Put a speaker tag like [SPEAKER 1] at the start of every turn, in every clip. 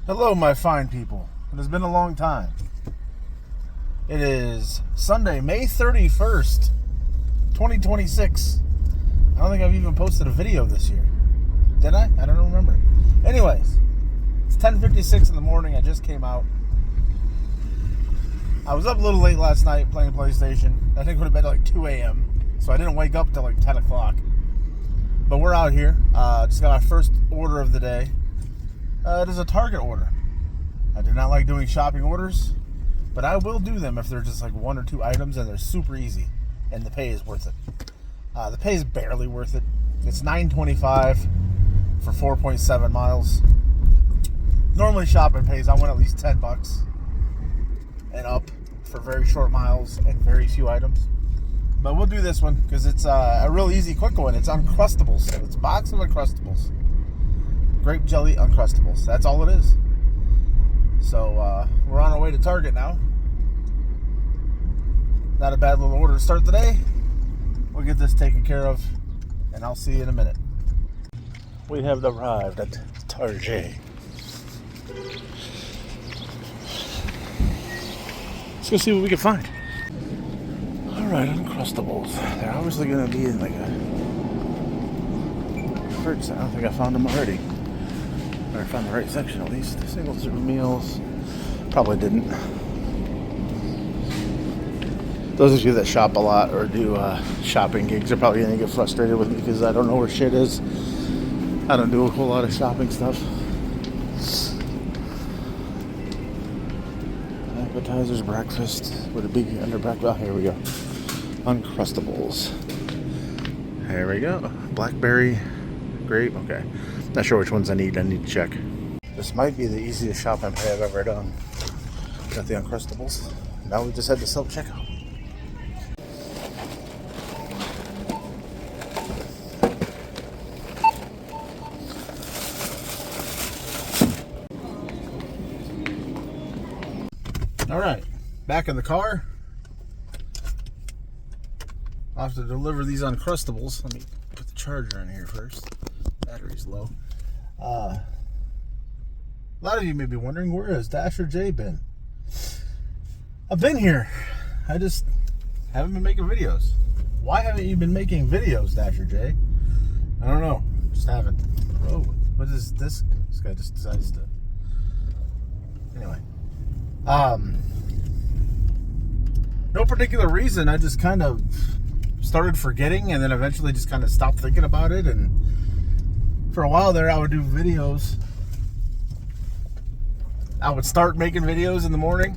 [SPEAKER 1] Hello, my fine people. It has been a long time. It is Sunday, May 31st, 2026. I don't think I've even posted a video this year. Did I? I don't remember. Anyways, it's 10:56 in the morning. I just came out. I was up a little late last night playing PlayStation. I think I went to bed at like 2 a.m. So I didn't wake up till like 10 o'clock. But we're out here. Just got our first order of the day. It is a Target order. I do not like doing shopping orders, but I will do them if they're just like one or two items and they're super easy and the pay is worth it. The pay is barely worth it. It's $9.25 for 4.7 miles. Normally shopping pays, I want at least $10 and up for very short miles and very few items. But we'll do this one because it's a real easy, quick one. It's Uncrustables. It's a box of Uncrustables. Grape jelly Uncrustables. That's all it is. So we're on our way to Target now. Not a bad little order to start the day. We'll get this taken care of, and I'll see you in a minute. We have arrived at Target. Let's go see what we can find. Alright, Uncrustables. They're obviously going to be in like a fridge. I don't think I found them already. Or I found the right section at least. Single serve meals. Probably didn't. Those of you that shop a lot or do shopping gigs are probably going to get frustrated with me because I don't know where shit is. I don't do a whole lot of shopping stuff. Appetizers, breakfast. Would it be under breakfast? Oh, here we go. Uncrustables. Here we go. Blackberry, grape. Okay. Not sure which ones I need. I need to check. This might be the easiest shopping pay I've ever done. Got the Uncrustables. Now we just head to self-checkout. All right, back in the car. I'll have to deliver these Uncrustables. Let me put the charger in here first. Battery's low. A lot of you may be wondering, where has Dasher J been? I've been here. I just haven't been making videos. Why haven't you been making videos, Dasher J? I don't know. Just haven't. Oh, what is this? This guy just decides to... Anyway. No particular reason. I just kind of started forgetting and then eventually just kind of stopped thinking about it. And for a while there, I would do videos. I would start making videos in the morning,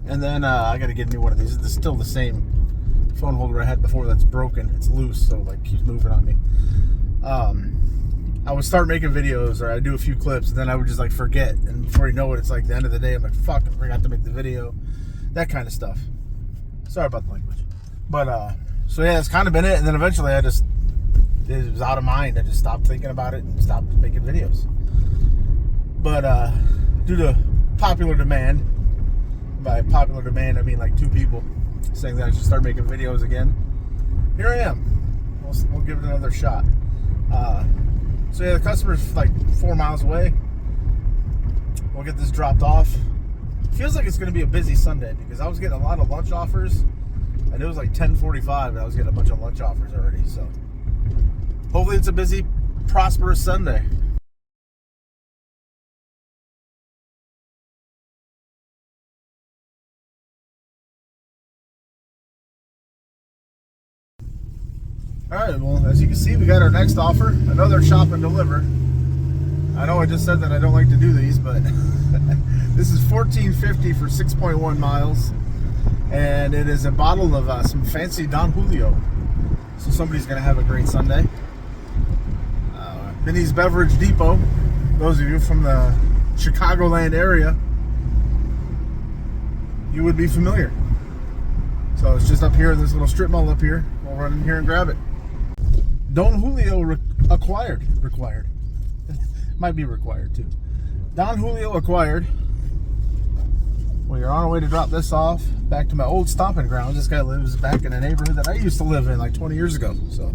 [SPEAKER 1] and then I got to get a new one of these. This is still the same phone holder I had before that's broken. It's loose, so like keeps moving on me. I would start making videos, or I'd do a few clips, and then I would just like forget. And before you know it, it's like the end of the day. I'm like, fuck, I forgot to make the video. That kind of stuff. Sorry about the language. But, so yeah, it's kind of been it. And then eventually it was out of mind. I just stopped thinking about it and stopped making videos. But, due to popular demand, by popular demand, I mean like 2 people saying that I should start making videos again. Here I am. We'll give it another shot. So yeah, the customer's like 4 miles away. We'll get this dropped off. Feels like it's going to be a busy Sunday because I was getting a lot of lunch offers, and it was like 10:45 and I was getting a bunch of lunch offers already. So hopefully it's a busy, prosperous Sunday. Alright, well, as you can see, we got our next offer. Another shop and deliver. I know I just said that I don't like to do these, but this is $14.50 for 6.1 miles. And it is a bottle of some fancy Don Julio. So somebody's going to have a great Sunday. Vinny's Beverage Depot. Those of you from the Chicagoland area, you would be familiar. So it's just up here in this little strip mall up here. We'll run in here and grab it. Don Julio required. Might be required too. Don Julio acquired. We are on our way to drop this off back to my old stomping grounds. This guy lives back in a neighborhood that I used to live in like 20 years ago. So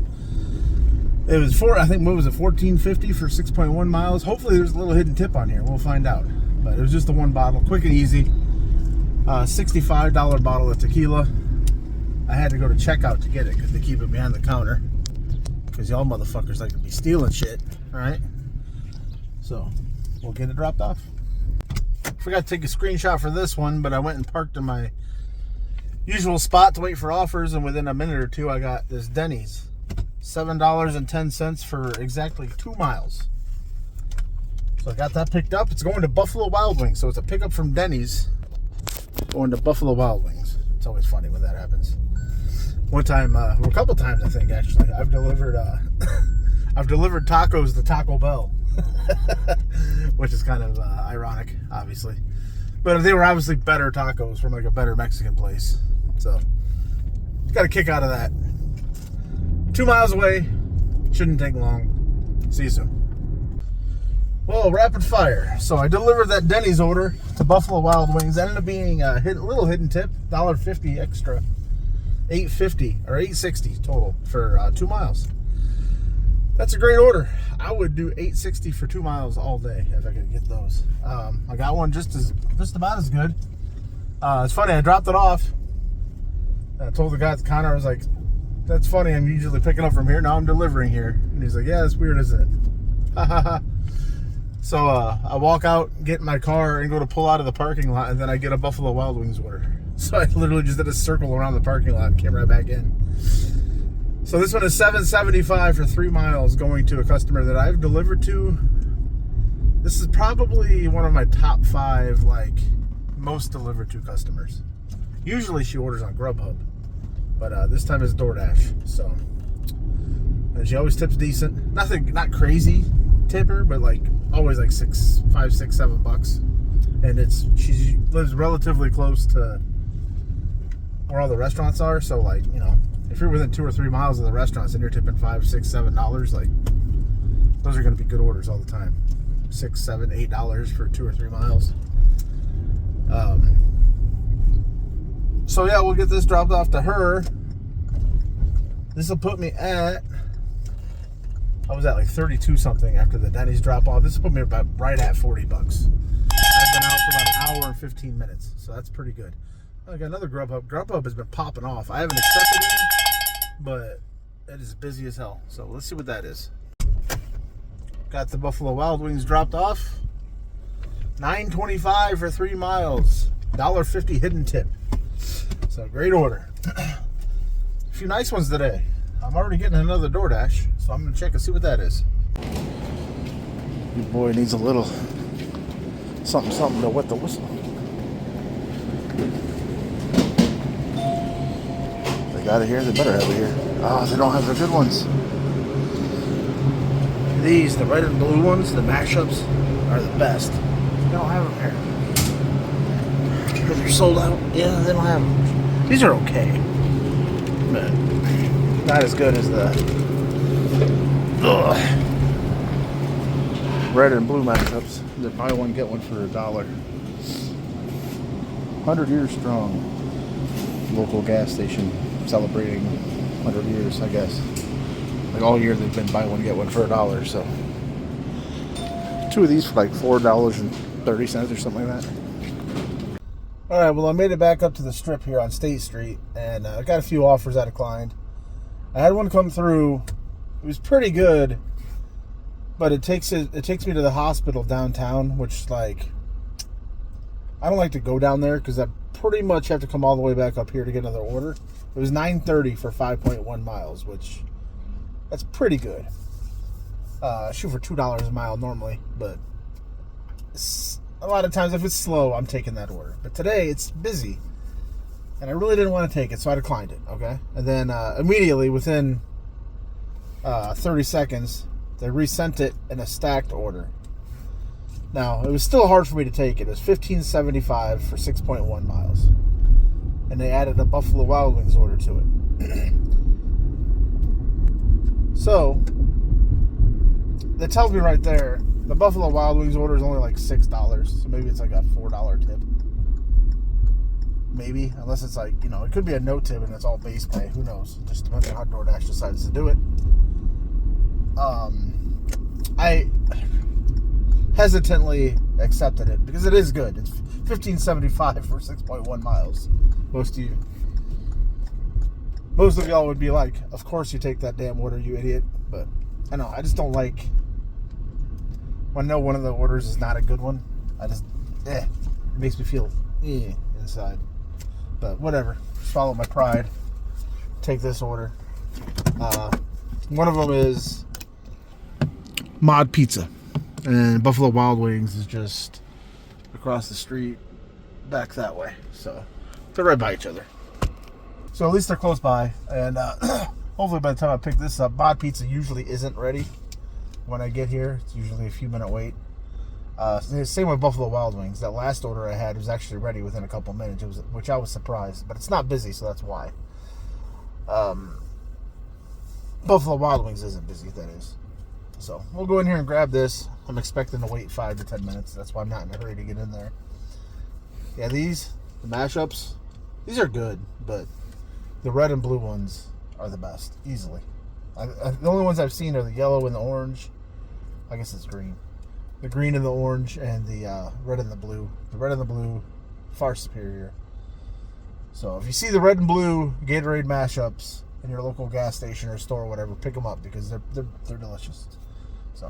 [SPEAKER 1] it was I think, what was it, $14.50 for 6.1 miles. Hopefully there's a little hidden tip on here. We'll find out. But it was just the one bottle, quick and easy. $65 bottle of tequila. I had to go to checkout to get it because they keep it behind the counter. Because y'all motherfuckers like to be stealing shit, right? So we'll get it dropped off. Forgot to take a screenshot for this one, but I went and parked in my usual spot to wait for offers, and within a minute or two I got this Denny's. $7.10 for exactly 2 miles. So I got that picked up. It's going to Buffalo Wild Wings. So it's a pickup from Denny's going to Buffalo Wild Wings. It's always funny when that happens. One time, or a couple times I think actually, I've delivered tacos to Taco Bell. Which is kind of ironic, obviously. But they were obviously better tacos from like a better Mexican place. So got a kick out of that. 2 miles away. Shouldn't take long. See you soon. Well, rapid fire. So I delivered that Denny's order to Buffalo Wild Wings. Ended up being a little hidden tip, $1.50 extra, $8.50 or $8.60 total for 2 miles. That's a great order. I would do $8.60 for 2 miles all day if I could get those. I got one just about as good. It's funny. I dropped it off. I told the guy at the counter, I was like, "That's funny. I'm usually picking up from here. Now I'm delivering here." And he's like, "Yeah, that's weird, isn't it?" So I walk out, get in my car, and go to pull out of the parking lot, and then I get a Buffalo Wild Wings order. So I literally just did a circle around the parking lot and came right back in. So this one is $7.75 for 3 miles going to a customer that I've delivered to. This is probably one of my top 5 most delivered to customers. Usually she orders on Grubhub, but this time it's DoorDash. So, and she always tips decent. Not crazy tipper, but always $5, $6, $7. And she lives relatively close to where all the restaurants are. So if you're within 2 or 3 miles of the restaurants and you're tipping $5, $6, $7, those are going to be good orders all the time. $6, $7, $8 for 2 or 3 miles. So yeah, we'll get this dropped off to her. This will put me at, I was at 32 something after the Denny's drop off. This will put me about right at $40. I've been out for about an hour and 15 minutes, so that's pretty good. I got another Grubhub. Grubhub has been popping off. I haven't accepted it, but it is busy as hell. So let's see what that is. Got the Buffalo Wild Wings dropped off. $9.25 for 3 miles. $1.50 hidden tip. So great order. A few nice ones today. I'm already getting another DoorDash, so I'm gonna check and see what that is. Your boy needs a little something to wet the whistle. They got it here. They better have it here. Oh, they don't have the good ones. These, the red and blue ones, the mashups, are the best. They don't have them here. Because they're sold out. Yeah, they don't have them. These are okay, but not as good as the red and blue mashups. They buy one get one for $1. 100 years strong. Local gas station celebrating 100 years, I guess. All year they've been buy one get one for $1. So 2 of these for $4.30 or something like that. All right, well I made it back up to the strip here on State Street, and I got a few offers I declined. I had one come through. It was pretty good, but it takes me to the hospital downtown, which I don't like to go down there because I pretty much have to come all the way back up here to get another order. It was $9.30 for 5.1 miles, which that's pretty good. Shoot for $2 a mile normally, but a lot of times if it's slow, I'm taking that order. But today it's busy, and I really didn't want to take it, so I declined it. Okay, and then immediately within 30 seconds, they resent it in a stacked order. Now, it was still hard for me to take it. It was $15.75 for 6.1 miles. And they added a Buffalo Wild Wings order to it. So, that tells me right there, the Buffalo Wild Wings order is only $6. So maybe it's a $4 tip. Maybe. Unless it's it could be a no tip and it's all base pay. Who knows? Just depends on how DoorDash decides to do it. hesitantly accepted it because it is good. It's $15.75 for 6.1 miles. Most of y'all would be like, of course you take that damn order, you idiot. But I know, I just don't like when I know one of the orders is not a good one. I just, it makes me feel inside. But whatever, just follow my pride. Take this order. One of them is Mod Pizza, and Buffalo Wild Wings is just across the street, back that way. So they're right by each other. So at least they're close by, and hopefully by the time I pick this up, Mod Pizza usually isn't ready when I get here. It's usually a few minute wait. Same with Buffalo Wild Wings. That last order I had was actually ready within a couple minutes, which I was surprised, but it's not busy, so that's why. Buffalo Wild Wings isn't busy, that is. So we'll go in here and grab this. I'm expecting to wait 5 to 10 minutes. That's why I'm not in a hurry to get in there. Yeah, the mashups, these are good, but the red and blue ones are the best, easily. The only ones I've seen are the yellow and the orange. I guess it's green. The green and the orange and the red and the blue. The red and the blue, far superior. So if you see the red and blue Gatorade mashups in your local gas station or store or whatever, pick them up because they're delicious. So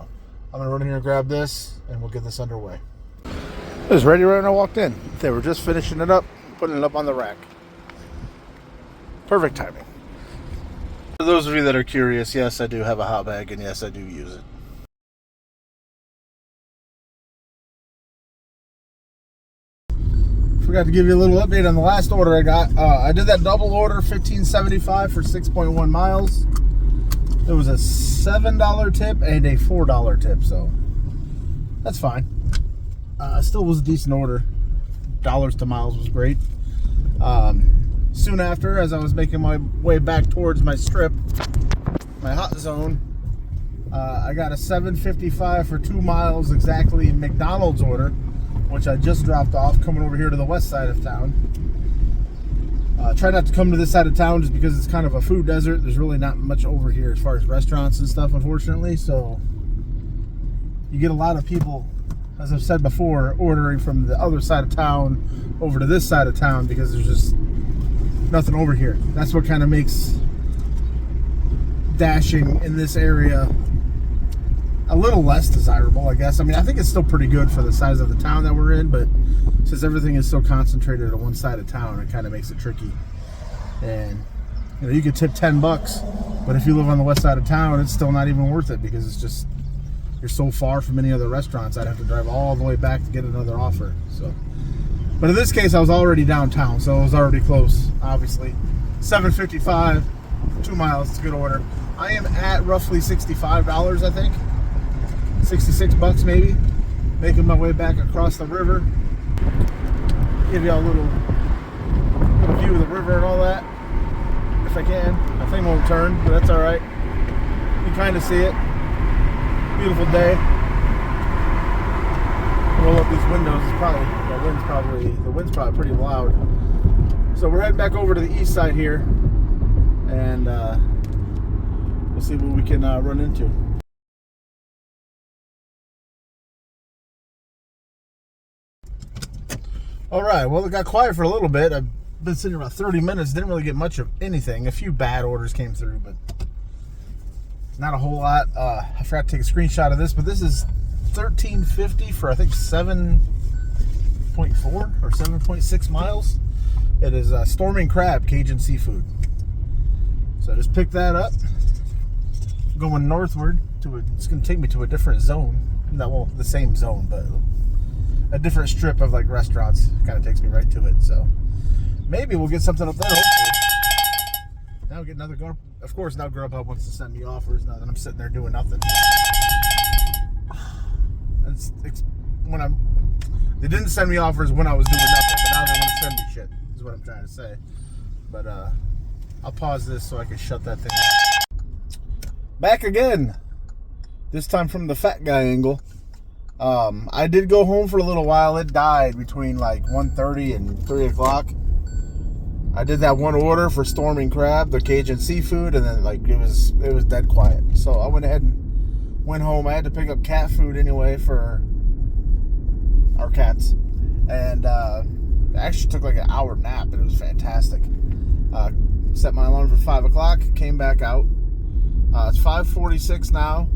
[SPEAKER 1] I'm gonna run in here and grab this, and we'll get this underway. It was ready right when I walked in. They were just finishing it up, putting it up on the rack. Perfect timing. For those of you that are curious, yes, I do have a hot bag, and yes, I do use it. Forgot to give you a little update on the last order I got. I did that double order, $15.75 for 6.1 miles. It was a $7 tip and a $4 tip, so that's fine. Still was a decent order. Dollars to miles was great. Soon after, as I was making my way back towards my strip, my hot zone, I got a $7.55 for 2 miles exactly McDonald's order, which I just dropped off coming over here to the west side of town. Try not to come to this side of town just because it's kind of a food desert. There's really not much over here as far as restaurants and stuff, unfortunately. So you get a lot of people, as I've said before, ordering from the other side of town over to this side of town because there's just nothing over here. That's what kind of makes dashing in this area a little less desirable, I guess. I mean, I think it's still pretty good for the size of the town that we're in, but since everything is so concentrated on one side of town, it kind of makes it tricky. And you know, you could tip $10, but if you live on the west side of town, it's still not even worth it because it's just, you're so far from any other restaurants. I'd have to drive all the way back to get another offer. So, but in this case, I was already downtown, so it was already close. Obviously, $7.55, 2 miles. It's a good order. I am at roughly $65, I think. $66 maybe. Making my way back across the river. Give y'all a little view of the river and all that, if I can. My thing won't turn, but that's all right. You can kind of see it. Beautiful day. Roll up these windows. It's probably the wind's probably pretty loud. So we're heading back over to the east side here, and we'll see what we can run into. All right, well, it got quiet for a little bit. I've been sitting about 30 minutes, didn't really get much of anything. A few bad orders came through, but not a whole lot. I forgot to take a screenshot of this, but this is $13.50 for, I think, 7.4 or 7.6 miles. It is Storming Crab Cajun Seafood. So I just picked that up. Going northward it's going to take me to a different zone. Not, well, the same zone, but a different strip of like restaurants. Kind of takes me right to it. So maybe we'll get something up there. Hopefully. Now we'll get another Grub. Of course, now Grubhub wants to send me offers. Now that I'm sitting there doing nothing. They didn't send me offers when I was doing nothing, but now they want to send me shit. Is what I'm trying to say. But I'll pause this so I can shut that thing off. Back again. This time from the fat guy angle. I did go home for a little while. It died between like 1:30 and 3 o'clock. I did that one order for Storming Crab, the Cajun seafood, and then like it was dead quiet. So I went ahead and went home. I had to pick up cat food anyway for our cats. And it actually took like an hour nap, and it was fantastic. Set my alarm for 5 o'clock, came back out. It's 5:46 now.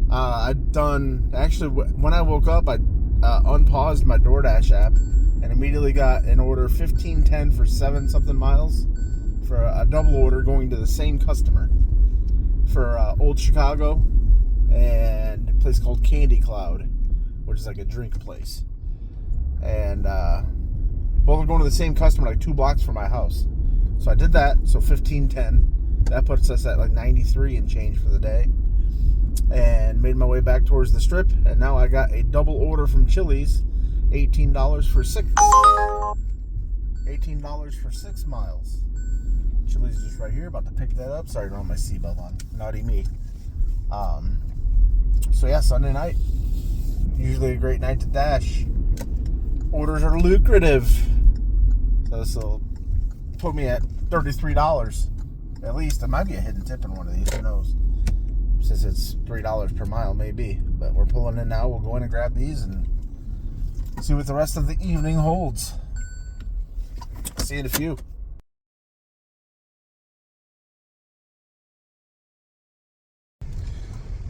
[SPEAKER 1] I'd done, actually, when I woke up, I unpaused my DoorDash app and immediately got an order 1510 for 7-something miles for a double order going to the same customer for Old Chicago and a place called Candy Cloud, which is like a drink place. And both are going to the same customer, like 2 blocks from my house. So I did that, so 1510. That puts us at like 93 and change for the day. And made my way back towards the strip, and now I got a double order from Chili's, $18 for 6 miles. Chili's is just right here, about to pick that up. Sorry, I don't have my seatbelt on. Naughty me. So yeah, Sunday night, usually a great night to dash. Orders are lucrative, so this will put me at $33 at least. There might be a hidden tip in one of these, who knows, since it's $3 per mile, maybe. But we're pulling in now. We'll go in and grab these and see what the rest of the evening holds. See you in a few.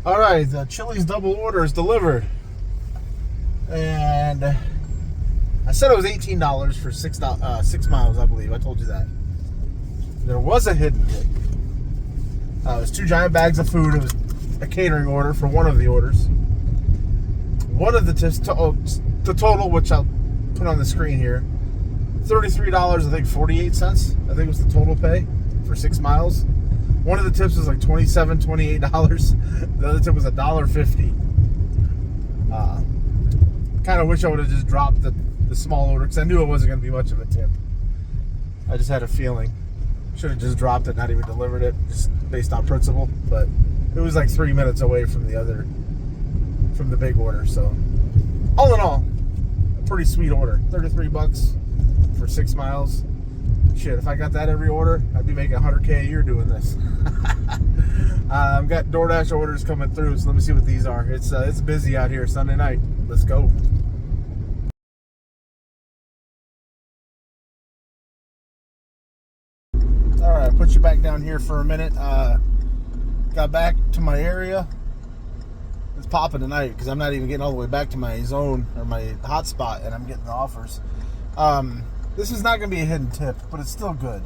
[SPEAKER 1] All right, the Chili's double order is delivered, and I said it was $18 for 6 miles, I believe. I told you that. There was a hidden tip. It was 2 giant bags of food. It was a catering order for one of the orders. One of the tips, the total, which I'll put on the screen here, $33, I think 48 cents. I think was the total pay for 6 miles. One of the tips was like $27, $28. The other tip was $1.50. Kind of wish I would have just dropped the small order, because I knew it wasn't going to be much of a tip. I just had a feeling. Should have just dropped it, not even delivered it, just based on principle. But it was like 3 minutes away from the big order. So all in all, a pretty sweet order. $33 for 6 miles. Shit, if I got that every order, I'd be making $100K a year doing this. I've got DoorDash orders coming through, so let me see what these are. It's busy out here Sunday night. Let's go. All right, put you back down here for a minute. Got back to my area. It's popping tonight because I'm not even getting all the way back to my zone or my hotspot, and I'm getting the offers. This is not going to be a hidden tip, but it's still good.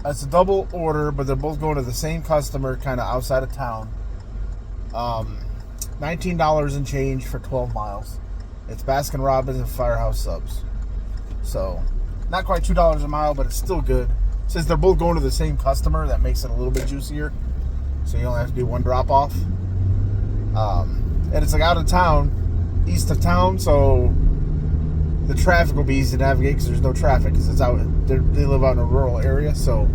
[SPEAKER 1] It's a double order, but they're both going to the same customer, kind of outside of town. $19 and change for 12 miles. It's Baskin Robbins and Firehouse subs. So, not quite $2 a mile, but it's still good. Since they're both going to the same customer, that makes it a little bit juicier. So you only have to do one drop off. And it's like out of town, east of town, so the traffic will be easy to navigate because there's no traffic, because it's out. They live out in a rural area, so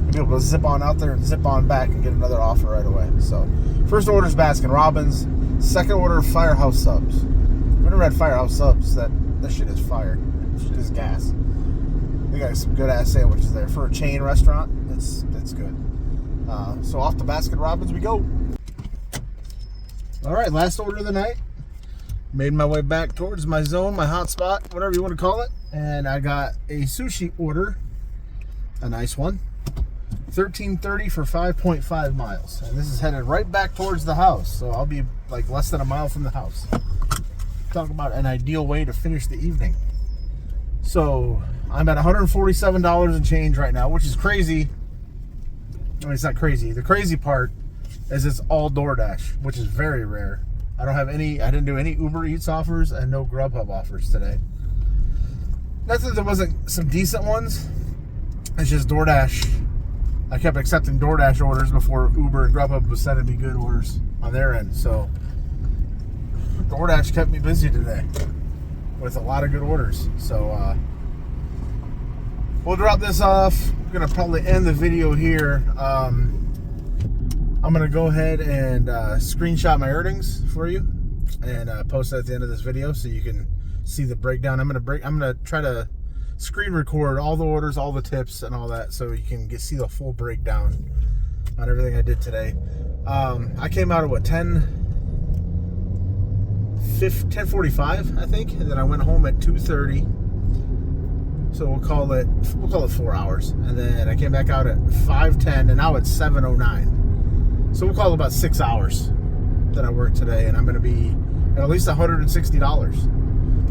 [SPEAKER 1] you'll be able to zip on out there and zip on back and get another offer right away. So first order is Baskin Robbins. Second order, Firehouse subs. I've never had Firehouse subs. That shit is fire. That shit is gas. They got some good ass sandwiches there for a chain restaurant. It's good. So off to Baskin Robbins we go. All right, last order of the night. Made my way back towards my zone, my hot spot, whatever you want to call it. And I got a sushi order, a nice one. $13.30 for 5.5 miles. And this is headed right back towards the house. So I'll be like less than a mile from the house. Talk about an ideal way to finish the evening. So I'm at $147 and change right now, which is crazy. I mean, it's not crazy. The crazy part is it's all DoorDash, which is very rare. I didn't do any Uber Eats offers and no Grubhub offers today. Not that there wasn't some decent ones. It's just DoorDash. I kept accepting DoorDash orders before Uber and Grubhub was sending me good orders on their end. So DoorDash kept me busy today with a lot of good orders. So we'll drop this off. I'm going to probably end the video here. I'm going to go ahead and screenshot my earnings for you and post it at the end of this video so you can see the breakdown. I'm going to try to screen record all the orders, all the tips and all that, so you can see the full breakdown on everything I did today. I came out at what, 10:50 10:45, I think, and then I went home at 2:30. So we'll call it 4 hours, and then I came back out at 5:10, and now it's 7:09. So we'll call it about 6 hours that I worked today, and I'm going to be at least $160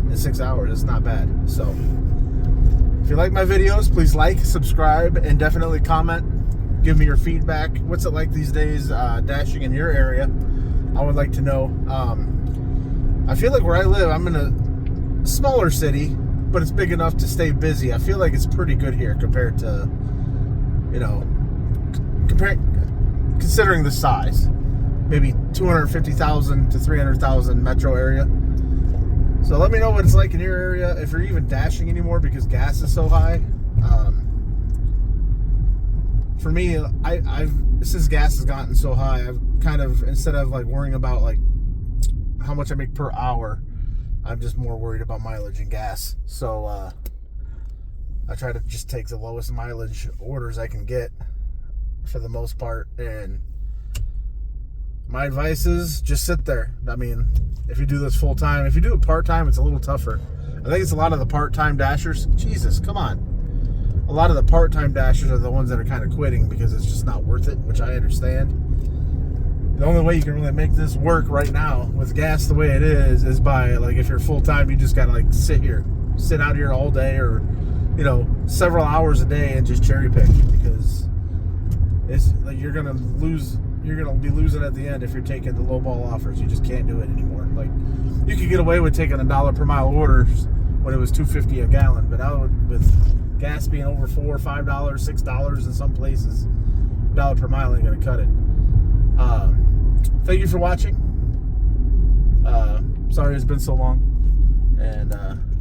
[SPEAKER 1] in 6 hours. It's not bad. So if you like my videos, please like, subscribe, and definitely comment. Give me your feedback. What's it like these days dashing in your area? I would like to know. I feel like where I live, I'm in a smaller city, but it's big enough to stay busy. I feel like it's pretty good here compared to, considering the size. Maybe 250,000 to 300,000 metro area. So let me know what it's like in your area, if you're even dashing anymore because gas is so high. For me, I've since gas has gotten so high, I've kind of, instead of like worrying about like how much I make per hour, I'm just more worried about mileage and gas. So I try to just take the lowest mileage orders I can get for the most part. And my advice is just sit there. I mean, if you do this full time, if you do it part time, it's a little tougher. I think it's a lot of the part time dashers. Jesus, come on. A lot of the part time dashers are the ones that are kind of quitting because it's just not worth it, which I understand. The only way you can really make this work right now with gas the way it is by, like, if you're full time, you just gotta like sit out here all day, or several hours a day and just cherry pick, because it's like you're gonna be losing at the end if you're taking the low ball offers. You just can't do it anymore. Like, you could get away with taking $1 per mile orders when it was $2.50 a gallon, but now with gas being over $4, $5, $6 in some places, $1 per mile ain't gonna cut it. Thank you for watching. Sorry it's been so long, and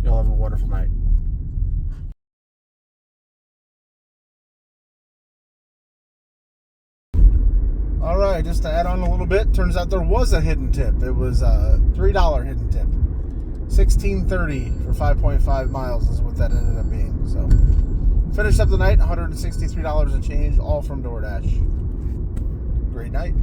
[SPEAKER 1] y'all have a wonderful night. All right, just to add on a little bit, turns out there was a hidden tip. It was a $3 hidden tip. $16.30 for 5.5 miles is what that ended up being. So finished up the night, $163 and change, all from DoorDash. Great night.